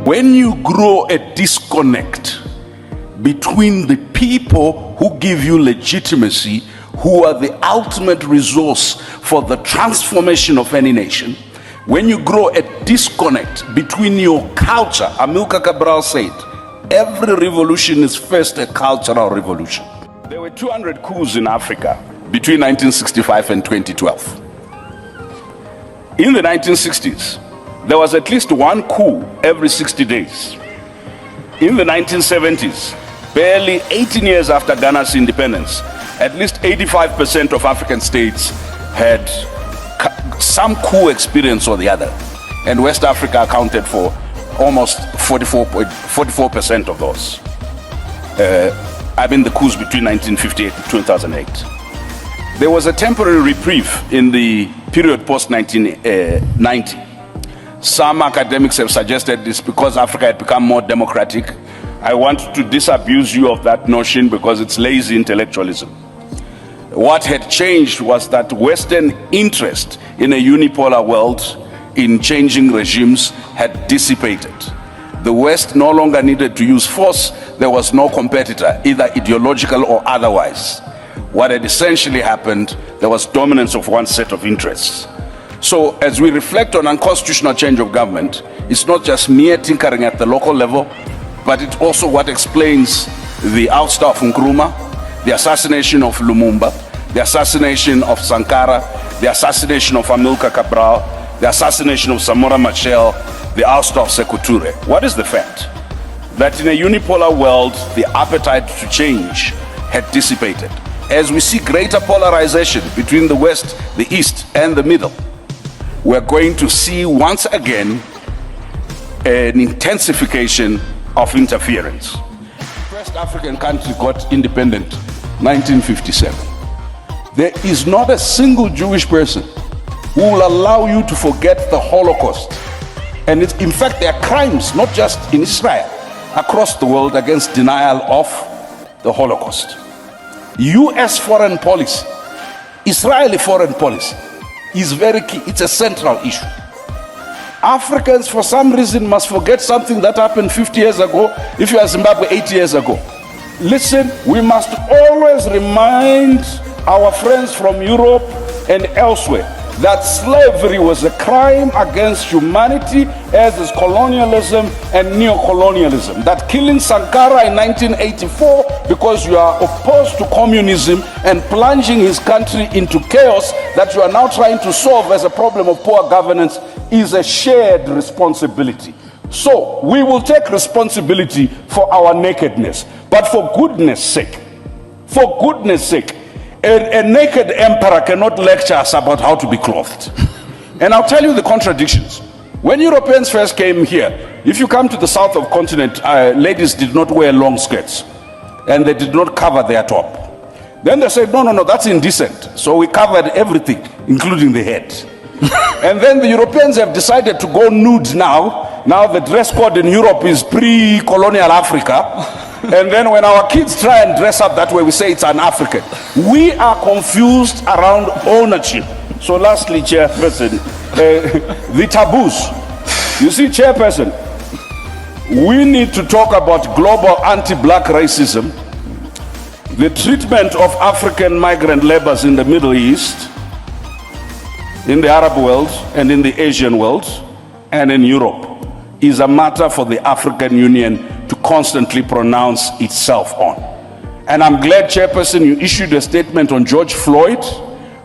When you grow a disconnect between the people who give you legitimacy, who are the ultimate resource for the transformation of any nation, when you grow a disconnect between your culture, Amilcar Cabral said, every revolution is first a cultural revolution. There were 200 coups in Africa between 1965 and 2012. In the 1960s, there was at least one coup every 60 days. In the 1970s, barely 18 years after Ghana's independence, at least 85% of African states had some coup experience or the other. And West Africa accounted for almost 44% of those. The coups between 1958 and 2008. There was a temporary reprieve in the period post-1990. Some academics have suggested this because Africa had become more democratic. I want to disabuse you of that notion because it's lazy intellectualism. What had changed was that Western interest in a unipolar world, in changing regimes, had dissipated. The West no longer needed to use force. There was no competitor, either ideological or otherwise. What had essentially happened, there was dominance of one set of interests. So as we reflect on unconstitutional change of government, it's not just mere tinkering at the local level, but it's also what explains the ouster of Nkrumah, the assassination of Lumumba, the assassination of Sankara, the assassination of Amilcar Cabral, the assassination of Samora Machel, the ouster of Sekou Toure. What is the fact? That in a unipolar world, the appetite to change had dissipated. As we see greater polarization between the West, the East, and the Middle, we're going to see once again an intensification of interference. First African country got independent, 1957. There is not a single Jewish person who will allow you to forget the Holocaust. And in fact, there are crimes, not just in Israel, across the world against denial of the Holocaust. US foreign policy, Israeli foreign policy is very key. It's a central issue. Africans, for some reason, must forget something that happened 50 years ago, if you are Zimbabwe 80 years ago. Listen, we must always remind our friends from Europe and elsewhere that slavery was a crime against humanity, as is colonialism and neocolonialism. That killing Sankara in 1984 because you are opposed to communism and plunging his country into chaos that you are now trying to solve as a problem of poor governance is a shared responsibility. So we will take responsibility for our nakedness, but for goodness sake, a naked emperor cannot lecture us about how to be clothed. And I'll tell you the contradictions. When Europeans first came here, if you come to the south of the continent, ladies did not wear long skirts and they did not cover their top. Then they said, no, that's indecent. So we covered everything, including the head. And then the Europeans have decided to go nude now. Now the dress code in Europe is pre-colonial Africa. And then when our kids try and dress up that way, we say it's an African. We are confused around ownership. So lastly, Chairperson, the taboos. You see, Chairperson, we need to talk about global anti-black racism, the treatment of African migrant laborers in the Middle East, in the Arab world, and in the Asian world, and in Europe, is a matter for the African Union to constantly pronounce itself on. And I'm glad, Chairperson, you issued a statement on George Floyd,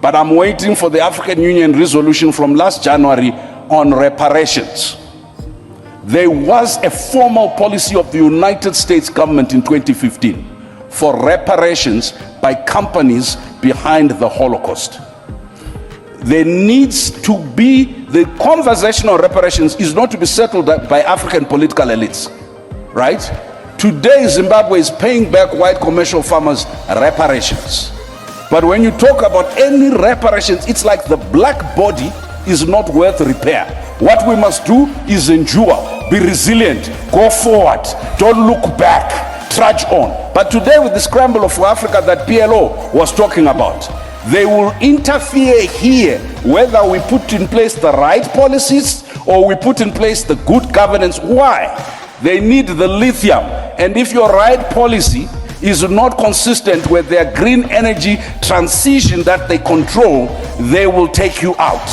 but I'm waiting for the African Union resolution from last January on reparations. There was a formal policy of the United States government in 2015 for reparations by companies behind the Holocaust. There needs to be, the conversation on reparations is not to be settled by African political elites, right? Today, Zimbabwe is paying back white commercial farmers reparations. But when you talk about any reparations, it's like the black body is not worth repair. What we must do is endure, be resilient, go forward, don't look back, trudge on. But today, with the scramble of Africa that PLO was talking about, they will interfere here whether we put in place the right policies or we put in place the good governance. Why? They need the lithium. And if your right policy is not consistent with their green energy transition that they control, they will take you out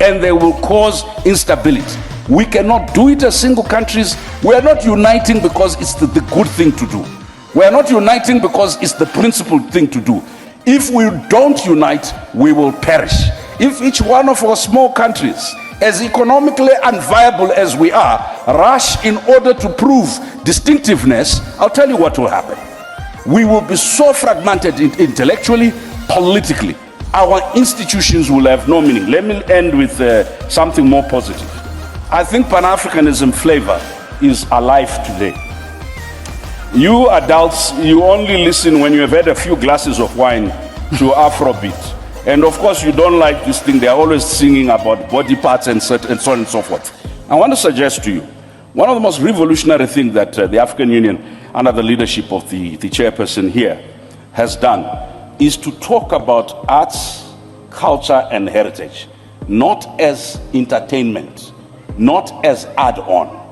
and they will cause instability. We cannot do it as single countries. We are not uniting because it's the good thing to do. We are not uniting because it's the principled thing to do. If we don't unite, we will perish. If each one of our small countries, as economically unviable as we are, rush in order to prove distinctiveness, I'll tell you what will happen. We will be so fragmented intellectually, politically. Our institutions will have no meaning. Let me end with something more positive. I think Pan-Africanism flavor is alive today. You adults, you only listen when you have had a few glasses of wine to Afrobeat. And of course, you don't like this thing. They're always singing about body parts and so on and so forth. I want to suggest to you, one of the most revolutionary things that the African Union, under the leadership of the chairperson here, has done is to talk about arts, culture, and heritage, not as entertainment, not as add-on,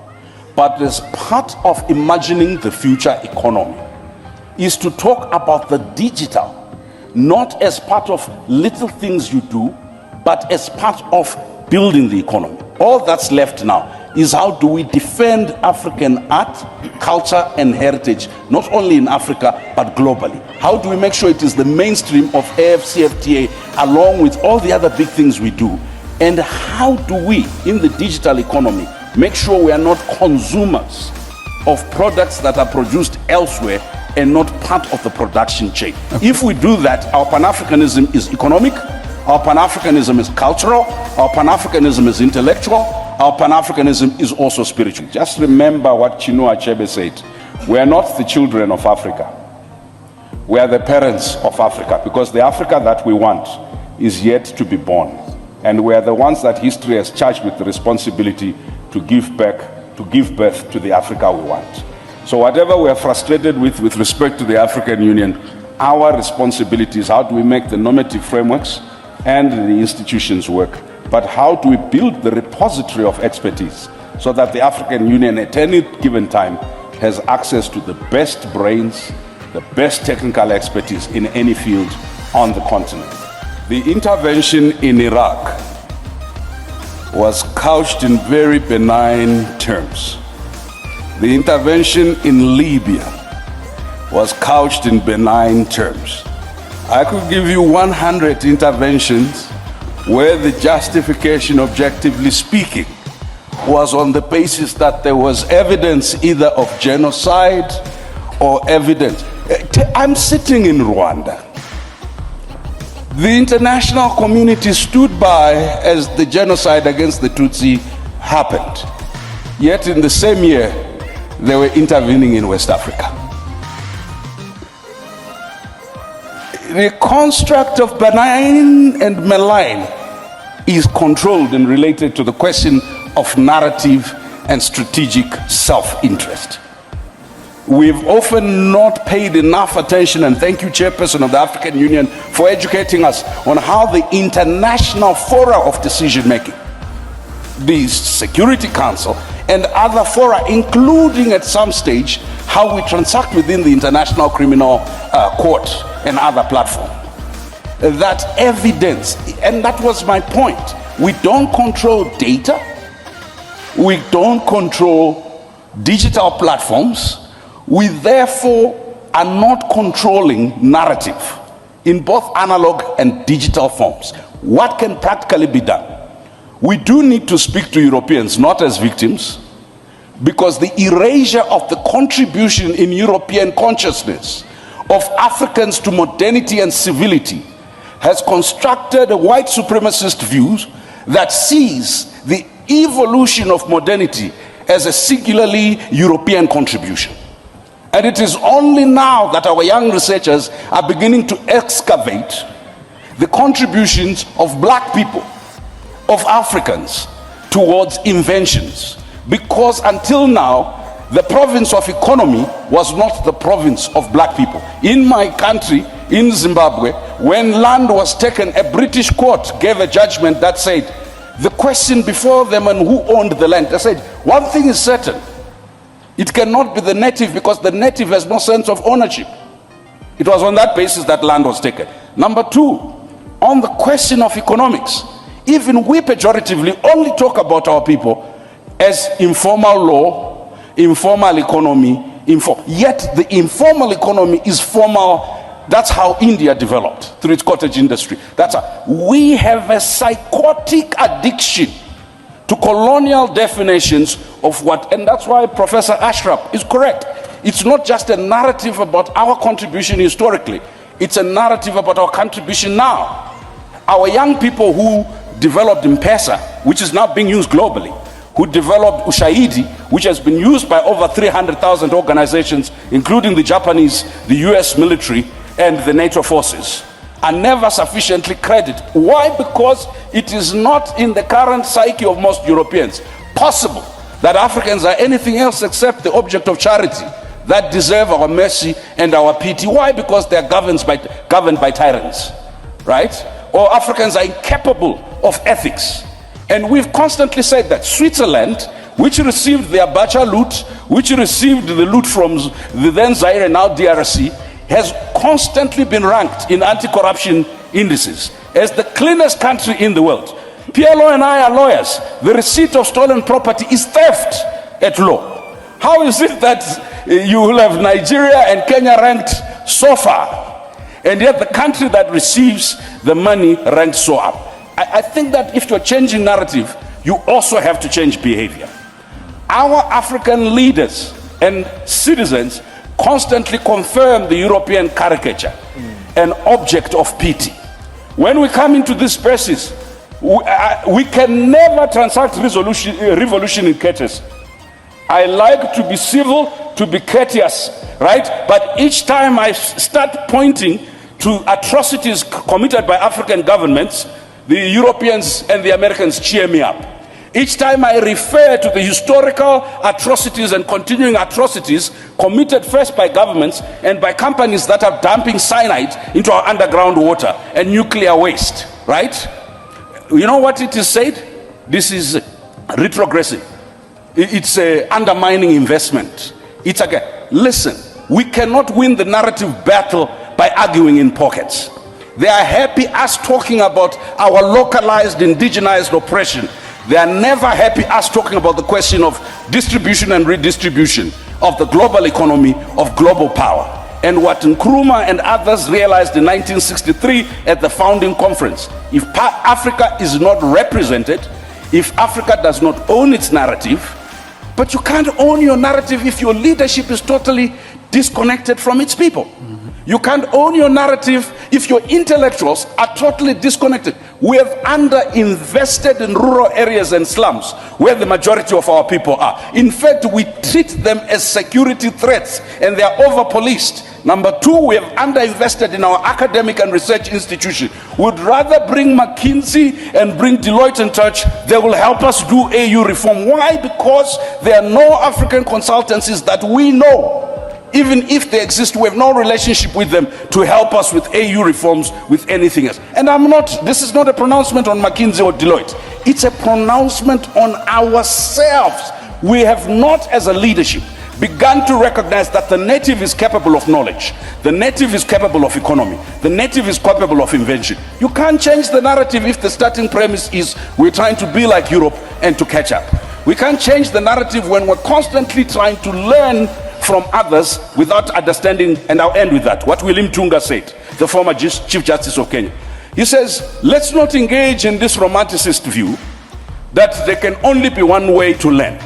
but as part of imagining the future economy, is to talk about the digital, not as part of little things you do, but as part of building the economy. All that's left now is how do we defend African art, culture, and heritage, not only in Africa, but globally. How do we make sure it is the mainstream of AFCFTA, along with all the other big things we do? And how do we, in the digital economy, make sure we are not consumers of products that are produced elsewhere and not part of the production chain? Okay. If we do that, our Pan-Africanism is economic, our Pan-Africanism is cultural, our Pan-Africanism is intellectual, our Pan-Africanism is also spiritual. Just remember what Chinua Achebe said. We are not the children of Africa. We are the parents of Africa, because the Africa that we want is yet to be born. And we are the ones that history has charged with the responsibility to give birth to the Africa we want. So whatever we are frustrated with respect to the African Union, our responsibility is how do we make the normative frameworks and the institutions work, but how do we build the repository of expertise so that the African Union at any given time has access to the best brains, the best technical expertise in any field on the continent. The intervention in Iraq was couched in very benign terms. The intervention in Libya was couched in benign terms. I could give you 100 interventions where the justification, objectively speaking, was on the basis that there was evidence either of genocide or evidence. I'm sitting in Rwanda. The international community stood by as the genocide against the Tutsi happened. Yet in the same year, they were intervening in West Africa. The construct of benign and malign is controlled and related to the question of narrative and strategic self-interest. We've often not paid enough attention, and thank you, Chairperson of the African Union, for educating us on how the international fora of decision-making, the Security Council and other fora, including at some stage how we transact within the International Criminal Court and other platforms. That evidence, and that was my point, we don't control data, we don't control digital platforms, we therefore are not controlling narrative in both analog and digital forms. What can practically be done? We do need to speak to Europeans not as victims, because the erasure of the contribution in European consciousness of Africans to modernity and civility has constructed a white supremacist view that sees the evolution of modernity as a singularly European contribution. And it is only now that our young researchers are beginning to excavate the contributions of black people, of Africans, towards inventions. Because until now, the province of economy was not the province of black people. In my country, in Zimbabwe, when land was taken, a British court gave a judgment that said, the question before them and who owned the land. They said, one thing is certain, it cannot be the native because the native has no sense of ownership. It was on that basis that land was taken. Number two, on the question of economics, even we pejoratively only talk about our people as informal law, informal economy, yet the informal economy is formal. That's how India developed through its cottage industry. That's how we have a psychotic addiction to colonial definitions of what, and that's why Professor Ashraf is correct. It's not just a narrative about our contribution historically, it's a narrative about our contribution now. Our young people who developed M-Pesa, which is now being used globally, who developed Ushahidi, which has been used by over 300,000 organizations, including the Japanese, the US military, and the NATO forces, are never sufficiently credited. Why? Because it is not in the current psyche of most Europeans possible that Africans are anything else except the object of charity that deserve our mercy and our pity. Why? Because they are governed by tyrants, right? Or Africans are incapable of ethics. And we've constantly said that Switzerland, which received the Abacha loot, which received the loot from the then Zaire and now DRC, has constantly been ranked in anti-corruption indices as the cleanest country in the world. PLO and I are lawyers. The receipt of stolen property is theft at law. How is it that you will have Nigeria and Kenya ranked so far, and yet the country that receives the money ranked so up? I think that if you're changing narrative, you also have to change behavior. Our African leaders and citizens constantly confirm the European caricature, an object of pity. When we come into this spaces, we can never transact revolution in courtesy. I like to be civil, to be courteous, right? But each time I start pointing to atrocities committed by African governments, the Europeans and the Americans cheer me up. Each time I refer to the historical atrocities and continuing atrocities committed first by governments and by companies that are dumping cyanide into our underground water and nuclear waste, right? You know what it is said? This is retrogressive. It's undermining investment. It's again, listen, we cannot win the narrative battle by arguing in pockets. They are happy us talking about our localized, indigenized oppression. They are never happy us talking about the question of distribution and redistribution of the global economy, of global power. And what Nkrumah and others realized in 1963 at the founding conference, if Africa is not represented, if Africa does not own its narrative, but you can't own your narrative if your leadership is totally disconnected from its people. You can't own your narrative if your intellectuals are totally disconnected. We have underinvested in rural areas and slums where the majority of our people are. In fact, we treat them as security threats and they are over-policed. Number two, we have underinvested in our academic and research institution. We'd rather bring McKinsey and bring Deloitte and Touch. They will help us do AU reform. Why? Because there are no African consultancies that we know. Even if they exist, we have no relationship with them to help us with AU reforms, with anything else. And this is not a pronouncement on McKinsey or Deloitte. It's a pronouncement on ourselves. We have not, as a leadership, begun to recognize that the native is capable of knowledge. The native is capable of economy. The native is capable of invention. You can't change the narrative if the starting premise is we're trying to be like Europe and to catch up. We can't change the narrative when we're constantly trying to learn from others without understanding. And I'll end with that. What William Tunga said, the former Chief Justice of Kenya. He says, let's not engage in this romanticist view that there can only be one way to learn.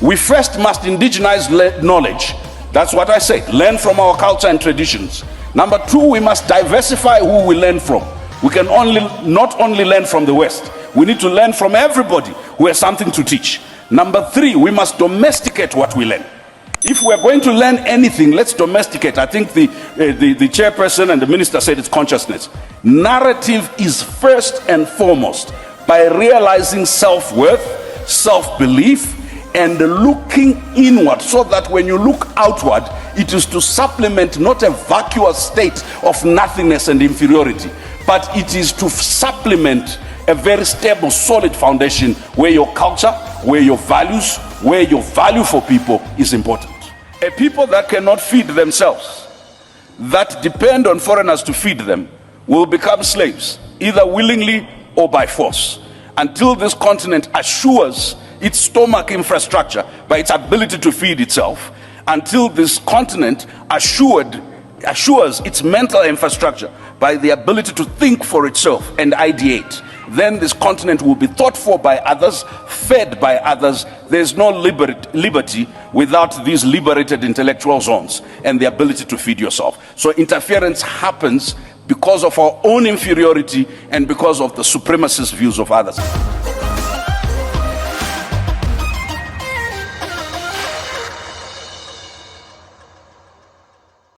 We first must indigenize knowledge. That's what I said. Learn from our culture and traditions. Number two, we must diversify who we learn from. We can not only learn from the West. We need to learn from everybody who has something to teach. Number three, we must domesticate what we learn. If we're going to learn anything, let's domesticate. I think the chairperson and the minister said it's consciousness. Narrative is first and foremost by realizing self-worth, self-belief, and looking inward, so that when you look outward, it is to supplement not a vacuous state of nothingness and inferiority, but it is to supplement a very stable, solid foundation where your culture, where your values, where your value for people is important. A people that cannot feed themselves, that depend on foreigners to feed them, will become slaves, either willingly or by force, until this continent assures its stomach infrastructure by its ability to feed itself, until this continent assures its mental infrastructure by the ability to think for itself and ideate. Then this continent will be thought for by others, fed by others. There's no liberty without these liberated intellectual zones and the ability to feed yourself. So interference happens because of our own inferiority and because of the supremacist views of others.